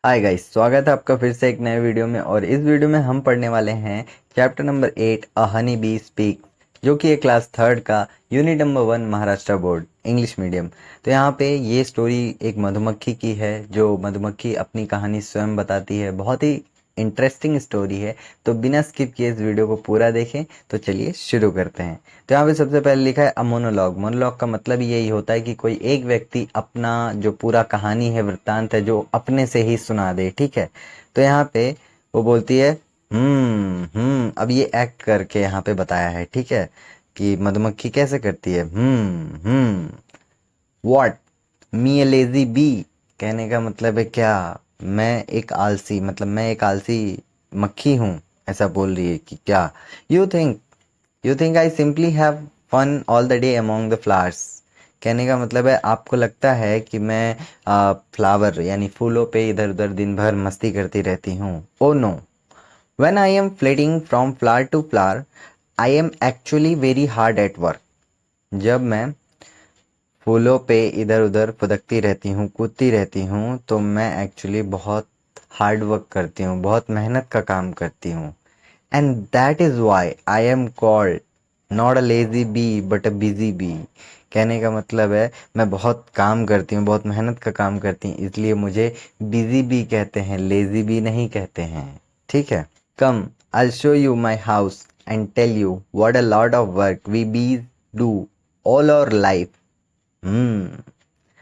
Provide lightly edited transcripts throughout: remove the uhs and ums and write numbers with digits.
Hi guys, स्वागत है आपका फिर से एक नए वीडियो में। और इस वीडियो में हम पढ़ने वाले हैं चैप्टर नंबर 8 अ हनी बी स्पीक, जो कि है क्लास थर्ड का unit number 1 Maharashtra board English medium. तो यहाँ पे ये स्टोरी एक मधुमक्खी की है, जो मधुमक्खी अपनी कहानी स्वयं बताती है। बहुत ही इंटरेस्टिंग स्टोरी है। तो बिना स्किप किए इस वीडियो को पूरा देखें। तो चलिए शुरू करते हैं। तो यहाँ पे सबसे पहले लिखा है अ मोनोलॉग। मोनोलॉग का मतलब यही होता है कि कोई एक व्यक्ति अपना जो पूरा कहानी है, वृत्तांत है, जो अपने से ही सुना दे। ठीक है। तो यहाँ पे वो बोलती है अब ये एक्ट करके यहाँ पे बताया है। ठीक है, कि मधुमक्खी कैसे करती है what me a lazy bee. कहने का मतलब है क्या, मैं एक आलसी, मतलब मैं एक आलसी मक्खी हूँ। ऐसा बोल रही है कि क्या। You think you think I simply have fun all the day among the flowers. कहने का मतलब है आपको लगता है कि मैं फ्लावर यानी फूलों पे इधर उधर दिन भर मस्ती करती रहती हूँ। Oh no, when I am flitting from flower to flower I am actually very hard at work. जब मैं फूलों पे इधर उधर फुदकती रहती हूँ, कूदती रहती हूँ, तो मैं एक्चुअली बहुत हार्ड वर्क करती हूँ, बहुत मेहनत का काम करती हूँ। And that is why I am called not a lazy bee but a busy bee. कहने का मतलब है मैं बहुत काम करती हूँ, बहुत मेहनत का काम करती हूँ, इसलिए मुझे बिजी बी कहते हैं, लेजी बी नहीं कहते हैं। ठीक है। Come I show you my house and tell you what a lot of work we bees do all our life.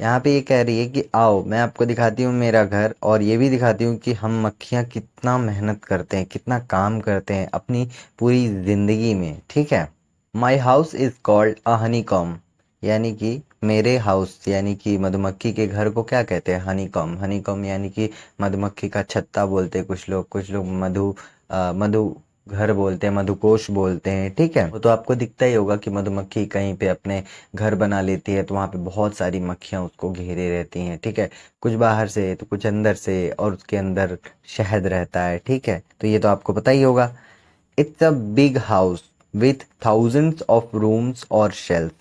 यहाँ पे ये कह रही है कि आओ मैं आपको दिखाती हूँ मेरा घर, और ये भी दिखाती हूँ कि हम मक्खियाँ कितना मेहनत करते हैं, कितना काम करते हैं अपनी पूरी ज़िंदगी में। ठीक है। My house is called a Honey com. यानी कि मेरे हाउस यानी कि मधुमक्खी के घर को क्या कहते हैं, हनी कॉम। हनी कॉम यानी कि मधुमक्खी का छत्ता बोलते हैं कुछ लोग मधु घर बोलते हैं, मधुकोश बोलते हैं। ठीक है। वो तो आपको दिखता ही होगा कि मधुमक्खी कहीं पे अपने घर बना लेती है तो वहाँ पे बहुत सारी मक्खियाँ उसको घेरे रहती हैं। ठीक है। कुछ बाहर से तो कुछ अंदर से, और उसके अंदर शहद रहता है। ठीक है। तो ये तो आपको पता ही होगा। It's a big house with thousands of rooms और शेल्फ।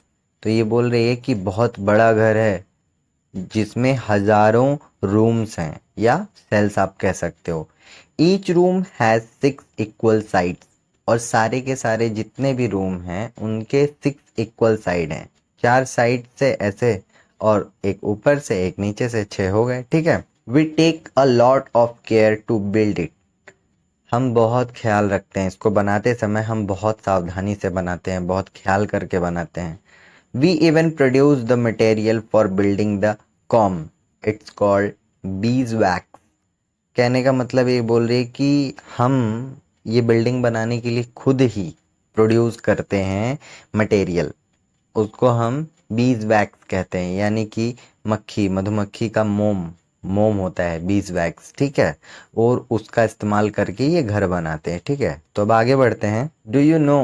तो ये बोल रही है कि बहुत बड़ा घर है जिसमें हजारों रूम्स हैं, या सेल्स आप कह सकते हो। Each room has 6 equal sides. और सारे के सारे जितने भी रूम हैं उनके 6 इक्वल साइड हैं। 4 साइड से ऐसे, और एक ऊपर से एक नीचे से, 6 हो गए। ठीक है। We take a lot of care to build it. हम बहुत ख्याल रखते हैं इसको बनाते समय, हम बहुत सावधानी से बनाते हैं, बहुत ख्याल करके बनाते हैं। We even produce the material for building the comb. It's called bees wax. कहने का मतलब ये बोल रही है कि हम ये बिल्डिंग बनाने के लिए खुद ही प्रोड्यूस करते हैं मटेरियल, उसको हम बीज वैक्स कहते हैं। यानी कि मधुमक्खी का मोम, मोम होता है बीज वैक्स। ठीक है। और उसका इस्तेमाल करके ये घर बनाते हैं। ठीक है। तो अब आगे बढ़ते हैं। Do you know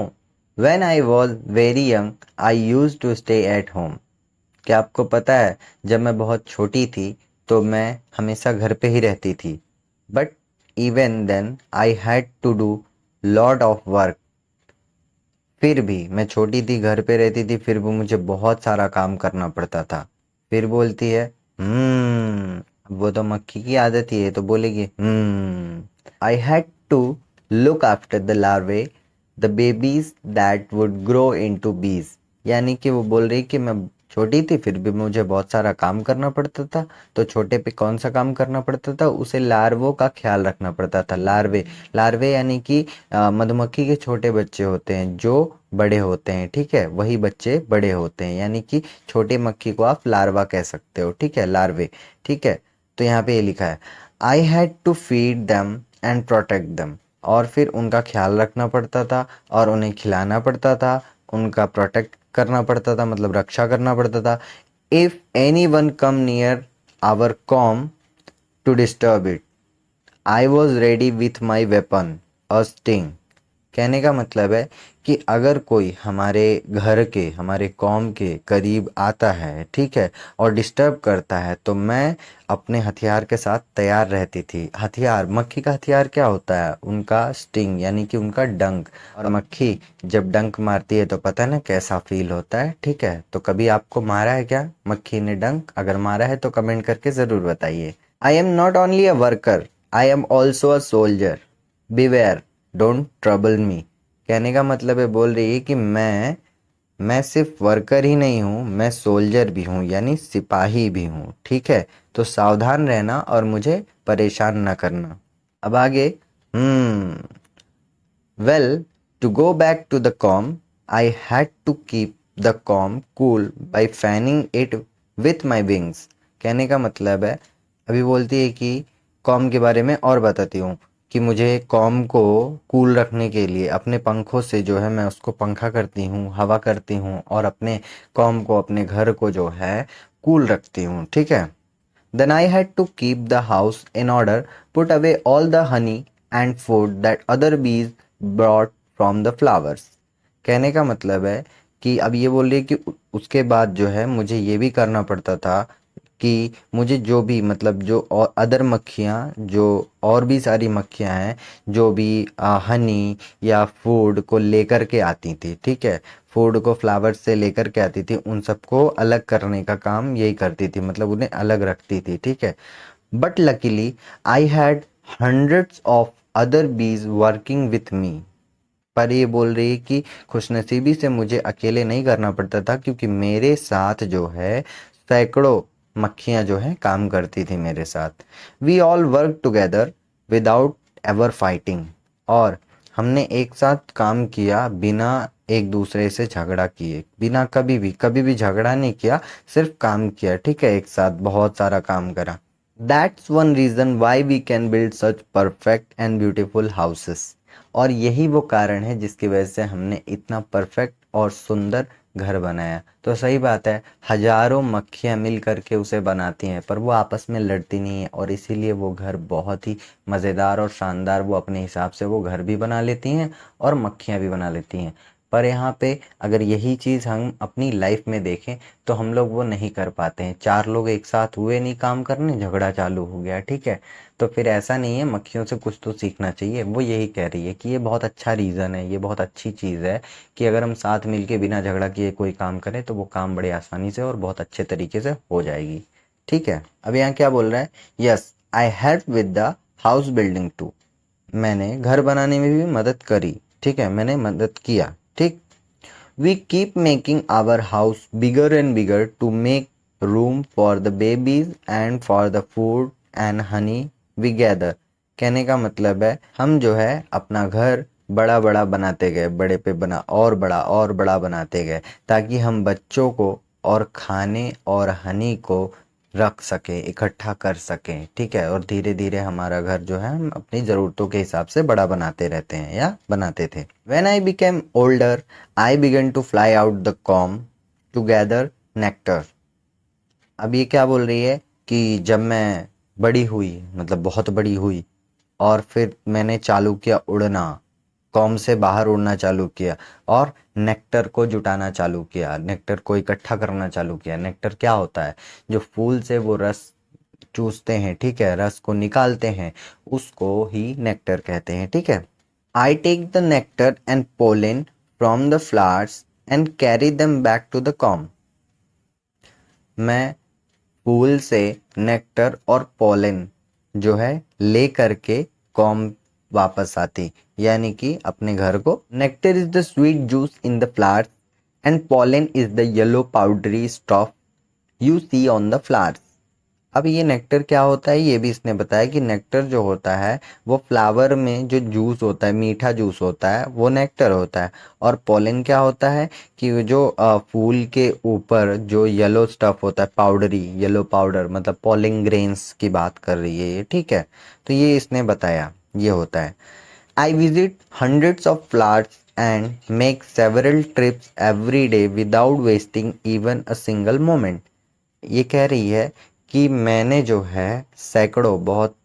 when I was very young I use to stay at home. क्या आपको पता है जब मैं बहुत छोटी थी तो मैं हमेशा घर पे ही रहती थी। But even then I had to do lot of work. फिर भी मैं छोटी थी, घर पे रहती थी, फिर भी मुझे बहुत सारा काम करना पड़ता था। फिर बोलती है वो तो मक्खी की आदत ही है, तो बोलेगी I had to look after the larvae the babies that would grow into bees. यानी कि वो बोल रही कि मैं छोटी थी फिर भी मुझे बहुत सारा काम करना पड़ता था। तो छोटे पे कौन सा काम करना पड़ता था, उसे लार्वों का ख्याल रखना पड़ता था। लार्वे, लार्वे यानी कि मधुमक्खी के छोटे बच्चे होते हैं जो बड़े होते हैं। ठीक है। वही बच्चे बड़े होते हैं, यानी कि छोटे मक्खी को आप लार्वा कह सकते हो। ठीक है, लार्वे। ठीक है। तो यहाँ पे ये लिखा है I had to feed them and protect them. और फिर उनका ख्याल रखना पड़ता था और उन्हें खिलाना पड़ता था, उनका प्रोटेक्ट करना पड़ता था, मतलब रक्षा करना पड़ता था। If any one come near our comb to disturb it I was ready with my weapon a sting. कहने का मतलब है कि अगर कोई हमारे घर के, हमारे कौम के करीब आता है, ठीक है, और डिस्टर्ब करता है, तो मैं अपने हथियार के साथ तैयार रहती थी। हथियार, मक्खी का हथियार क्या होता है, उनका स्टिंग यानी कि उनका डंक। और मक्खी जब डंक मारती है तो पता है ना कैसा फील होता है। ठीक है। तो कभी आपको मारा है क्या मक्खी ने डंक? अगर मारा है तो कमेंट करके ज़रूर बताइए। I am not only a worker, I am also a soldier, beware, don't trouble me. कहने का मतलब है, बोल रही है कि मैं सिर्फ वर्कर ही नहीं हूँ, मैं सोल्जर भी हूँ, यानी सिपाही भी हूँ, ठीक है। तो सावधान रहना और मुझे परेशान ना करना। अब आगे, well, to go back to the calm, I had to keep the calm cool by fanning it with my wings। कहने का मतलब है, अभी बोलती है कि कॉम के बारे में और बताती हूँ कि मुझे कॉम को कूल रखने के लिए अपने पंखों से जो है मैं उसको पंखा करती हूँ, हवा करती हूँ और अपने कॉम को, अपने घर को जो है कूल रखती हूँ, ठीक है। Then I had to keep the house in order, put away all the honey and food that other bees brought from the flowers। कहने का मतलब है कि अब ये बोल रही है कि उसके बाद जो है मुझे ये भी करना पड़ता था कि मुझे जो भी, मतलब जो और अदर मक्खियाँ, जो और भी सारी मक्खियाँ हैं जो भी हनी या फूड को लेकर के आती थी, ठीक है, फूड को फ्लावर से लेकर के आती थी, उन सबको अलग करने का काम यही करती थी, मतलब उन्हें अलग रखती थी, ठीक है। But luckily I had hundreds of other बीज वर्किंग विथ मी। पर ये बोल रही है कि खुशनसीबी से मुझे अकेले नहीं करना पड़ता था, क्योंकि मेरे साथ जो है सैकड़ों मक्खियां जो है काम करती थी मेरे साथ। We all work together without ever fighting. और हमने एक साथ काम किया बिना एक दूसरे से झगड़ा किए, बिना कभी भी झगड़ा नहीं किया, सिर्फ काम किया, ठीक है, एक साथ बहुत सारा काम करा। That's one reason why we can build such perfect and beautiful houses. और यही वो कारण है जिसकी वजह से हमने इतना परफेक्ट और सुंदर घर बनाया। तो सही बात है, हजारों मक्खियाँ मिल करके उसे बनाती हैं, पर वो आपस में लड़ती नहीं है, और इसीलिए वो घर बहुत ही मज़ेदार और शानदार, वो अपने हिसाब से वो घर भी बना लेती हैं और मक्खियाँ भी बना लेती हैं। पर यहाँ पे अगर यही चीज़ हम अपनी लाइफ में देखें तो हम लोग वो नहीं कर पाते हैं। चार लोग एक साथ हुए नहीं काम करने, झगड़ा चालू हो गया, ठीक है। तो फिर ऐसा नहीं है, मक्खियों से कुछ तो सीखना चाहिए। वो यही कह रही है कि ये बहुत अच्छा रीज़न है, ये बहुत अच्छी चीज़ है कि अगर हम साथ मिलके बिना झगड़ा किए कोई काम करें तो वो काम बड़े आसानी से और बहुत अच्छे तरीके से हो जाएगी, ठीक है। अब यहाँ क्या बोल रहा है, yes I help with the house building too. मैंने घर बनाने में भी मदद करी, ठीक है, मैंने मदद किया, ठीक। We keep making our house bigger and bigger to make room for the babies and for the food and honey we gather। कहने का मतलब है, हम जो है अपना घर बड़ा बड़ा बनाते गए, बड़े पे बना और बड़ा बनाते गए, ताकि हम बच्चों को और खाने और हनी को रख सकें, इकट्ठा कर सकें, ठीक है। और धीरे धीरे हमारा घर जो है हम अपनी ज़रूरतों के हिसाब से बड़ा बनाते रहते हैं या बनाते थे। When I became older, I began to fly out the comb to gather nectar। अब ये क्या बोल रही है कि जब मैं बड़ी हुई, मतलब बहुत बड़ी हुई, और फिर मैंने चालू किया उड़ना, कॉम से बाहर उड़ना चालू किया और नेक्टर को जुटाना चालू किया, नेक्टर को इकट्ठा करना चालू किया। नेक्टर क्या होता है, जो फूल से वो रस चूसते हैं, ठीक है, रस को निकालते हैं, उसको ही नेक्टर कहते हैं, ठीक है। I take the nectar and pollen from the flowers and carry them back to the comb. मैं फूल से नेक्टर और पोलन जो है ले करके कॉम वापस आती, यानी कि अपने घर को। Nectar is the sweet juice in the flowers and pollen is the yellow powdery stuff you see on the flowers. अब ये नेक्टर क्या होता है, ये भी इसने बताया कि नेक्टर जो होता है वो फ्लावर में जो जूस होता है, मीठा जूस होता है, वो नेक्टर होता है। और पोलन क्या होता है कि वो जो फूल के ऊपर जो येलो स्टफ होता है, पाउडरी येलो पाउडर, मतलब पोलन ग्रेन्स की बात कर रही है ये, ठीक है। तो ये इसने बताया, ये होता है। I visit hundreds of flowers and make several trips every day without wasting even a single moment. ये कह रही है कि मैंने जो है सैकड़ों, बहुत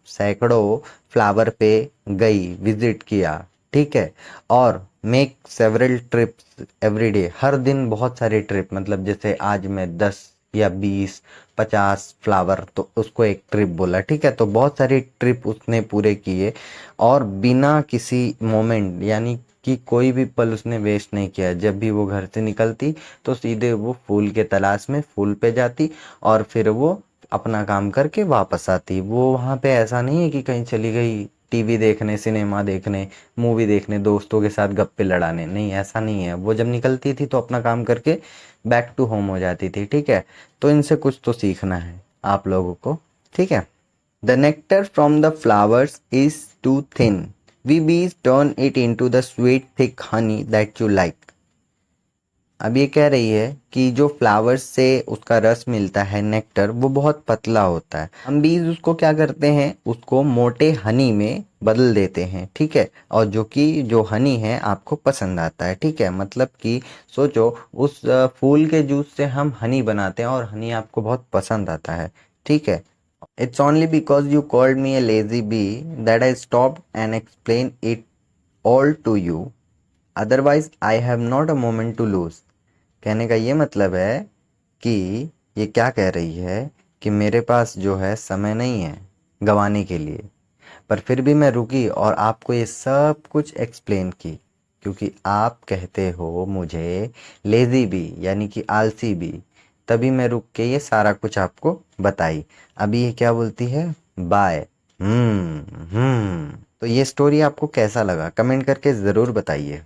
सैकड़ों फ्लावर पे गई, विजिट किया, ठीक है। और make several trips every day, हर दिन बहुत सारे ट्रिप, मतलब जैसे आज मैं 10 या 20 50 फ्लावर, तो उसको एक ट्रिप बोला, ठीक है। तो बहुत सारी ट्रिप उसने पूरे किए और बिना किसी मोमेंट, यानी कि कोई भी पल उसने वेस्ट नहीं किया। जब भी वो घर से निकलती तो सीधे वो फूल के तलाश में फूल पे जाती और फिर वो अपना काम करके वापस आती। वो वहाँ पे ऐसा नहीं है कि कहीं चली गई टीवी देखने, सिनेमा देखने, मूवी देखने, दोस्तों के साथ गप्पे लड़ाने, नहीं ऐसा नहीं है। वो जब निकलती थी तो अपना काम करके बैक टू होम हो जाती थी, ठीक है। तो इनसे कुछ तो सीखना है आप लोगों को, ठीक है। The nectar from the flowers is too thin, we bees turn it into the sweet thick honey that you like. अब ये कह रही है कि जो फ्लावर्स से उसका रस मिलता है, नेक्टर, वो बहुत पतला होता है। हम बीज उसको क्या करते हैं, उसको मोटे हनी में बदल देते हैं, ठीक है। और जो हनी है आपको पसंद आता है, ठीक है। मतलब कि सोचो उस फूल के जूस से हम हनी बनाते हैं और हनी आपको बहुत पसंद आता है, ठीक है। It's only because you called me a lazy bee that I stop and explain it all to you, otherwise I have not a moment to lose. कहने का ये मतलब है कि ये क्या कह रही है कि मेरे पास जो है समय नहीं है गंवाने के लिए, पर फिर भी मैं रुकी और आपको ये सब कुछ एक्सप्लेन की, क्योंकि आप कहते हो मुझे लेजी भी, यानी कि आलसी भी, तभी मैं रुक के ये सारा कुछ आपको बताई। अभी ये क्या बोलती है, बाय। तो ये स्टोरी आपको कैसा लगा कमेंट करके ज़रूर बताइए।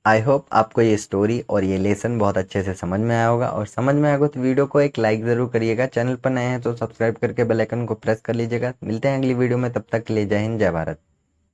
आई होप आपको ये स्टोरी और ये लेसन बहुत अच्छे से समझ में आया होगा, और समझ में आया होगा तो वीडियो को एक लाइक ज़रूर करिएगा। चैनल पर नए हैं तो सब्सक्राइब करके बेल आइकन को प्रेस कर लीजिएगा। मिलते हैं अगली वीडियो में, तब तक के लिए जय हिंद, जय भारत।